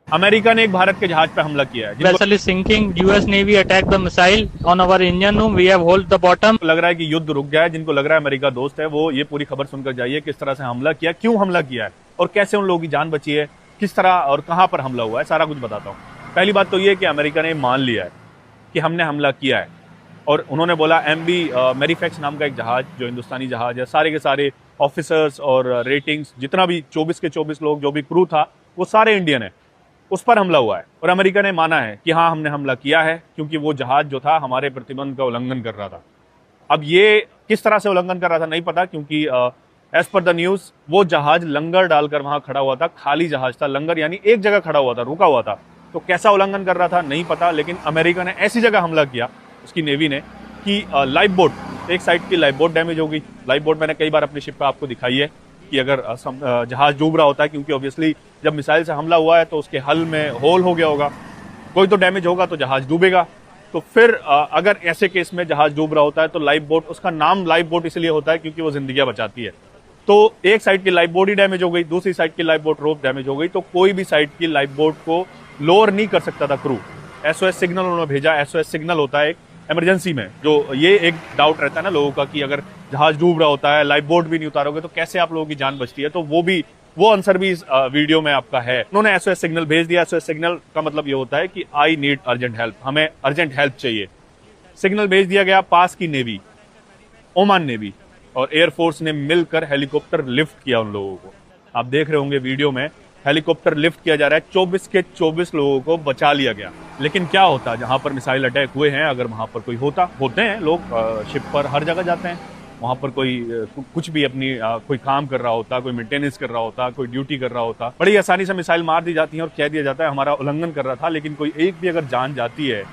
America ने एक भारत के जहाज पे हमला किया है। Vessel is sinking. US Navy attacked the missile on our engine room. We have hold the bottom. लग रहा है कि युद्ध रुक गया है। जिनको लग रहा है अमेरिका दोस्त है, वो ये पूरी खबर सुनकर जाइए किस तरह से हमला किया, क्यों हमला किया है और कैसे उन लोगों की जान बची है, किस तरह और कहां पर हमला हुआ है, सारा कुछ बताता हूं। पहली बात तो ये कि अमेरिका ने मान लिया है कि हमने हमला किया है और उन्होंने बोला MV मैरीफैक्स नाम का एक जहाज, जो हिंदुस्तानी जहाज है, सारे के सारे ऑफिसर्स और रेटिंग्स, जितना भी 24 के 24 लोग, जो भी क्रू था, वो सारे इंडियन है। उस पर हमला हुआ है और अमेरिका ने माना है कि हाँ, हमने हमला किया है, क्योंकि वो जहाज जो था हमारे प्रतिबंध का उल्लंघन कर रहा था। अब ये किस तरह से उल्लंघन कर रहा था नहीं पता, क्योंकि एज पर द न्यूज वो जहाज लंगर डालकर वहां खड़ा हुआ था। खाली जहाज था, लंगर यानी एक जगह खड़ा हुआ था, रुका हुआ था। तो कैसा उल्लंघन कर रहा था नहीं पता, लेकिन अमेरिका ने ऐसी जगह हमला किया, उसकी नेवी ने, कि लाइफ बोट, एक साइड की लाइफ बोट डैमेज हो गई। लाइफ बोट मैंने कई बार अपनी शिप पे आपको दिखाई है कि अगर जहाज डूब रहा होता है, क्योंकि ऑब्वियसली जब मिसाइल से हमला हुआ है तो उसके हल में होल हो गया होगा, कोई तो डैमेज होगा तो जहाज डूबेगा। तो फिर अगर ऐसे केस में जहाज डूब रहा होता है तो लाइफ बोट, उसका नाम लाइफ बोट इसलिए होता है क्योंकि वो जिंदगियां बचाती है। तो एक साइड की लाइफ बोट ही डैमेज हो गई, दूसरी साइड की लाइफ बोट रोप डैमेज हो गई, तो कोई भी साइड की लाइफ बोट को लोअर नहीं कर सकता था क्रू। SOS सिग्नल उन्होंने भेजा। SOS सिग्नल होता है एक इमरजेंसी में, जो ये एक डाउट रहता है ना लोगों का कि अगर जहाज डूब रहा होता है, लाइफ बोट भी नहीं उतारोगे तो कैसे आप लोगों की जान बचती है, तो वो आंसर भी इस वीडियो में आपका है। उन्होंने SOS सिग्नल भेज दिया। SOS सिग्नल का मतलब ये होता है कि आई नीड अर्जेंट हेल्प, हमें अर्जेंट हेल्प चाहिए। सिग्नल भेज दिया गया। पास की नेवी, ओमान नेवी और एयरफोर्स ने मिलकर हेलीकॉप्टर लिफ्ट किया उन लोगों को। आप देख रहे होंगे वीडियो में, हेलीकॉप्टर लिफ्ट किया जा रहा है। 24 के 24 लोगों को बचा लिया गया। लेकिन क्या होता जहां पर मिसाइल अटैक हुए हैं, अगर वहां पर कोई होते हैं लोग, शिप पर हर जगह जाते हैं, वहां पर कोई कुछ भी अपनी कोई काम कर रहा होता, कोई मेंटेनेंस कर रहा होता, कोई ड्यूटी कर रहा होता, बड़ी आसानी से मिसाइल मार दी जाती है और कह दिया जाता है हमारा उल्लंघन कर रहा था। लेकिन कोई एक भी अगर जान जाती है,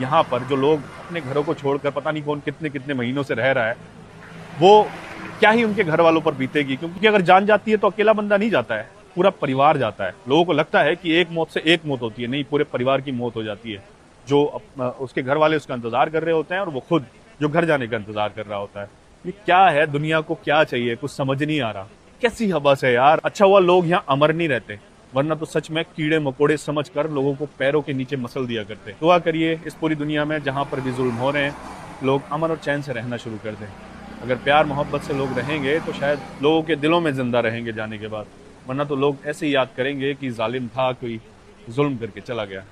यहाँ पर जो लोग अपने घरों को छोड़कर पता नहीं कौन कितने कितने महीनों से रह रहा है, वो क्या ही उनके घर वालों पर बीतेगी। क्योंकि अगर जान जाती है तो अकेला बंदा नहीं जाता है, पूरा परिवार जाता है। लोगों को लगता है कि एक मौत से एक मौत होती है, नहीं, पूरे परिवार की मौत हो जाती है। जो उसके घर वाले उसका इंतजार कर रहे होते हैं और वो खुद जो घर जाने का इंतजार कर रहा होता है। ये क्या है, दुनिया को क्या चाहिए, कुछ समझ नहीं आ रहा। कैसी हवस है यार। अच्छा हुआ लोग यहाँ अमर नहीं रहते, वरना तो सच में कीड़े मकोड़े समझकर लोगों को पैरों के नीचे मसल दिया करते। दुआ करिए इस पूरी दुनिया में जहां पर भी जुल्म हो रहे हैं, लोग अमन और चैन से रहना शुरू कर दें। अगर प्यार मोहब्बत से लोग रहेंगे तो शायद लोगों के दिलों में जिंदा रहेंगे जाने के बाद, वरना तो लोग ऐसे ही याद करेंगे कि जालिम था, कोई जुल्म करके चला गया।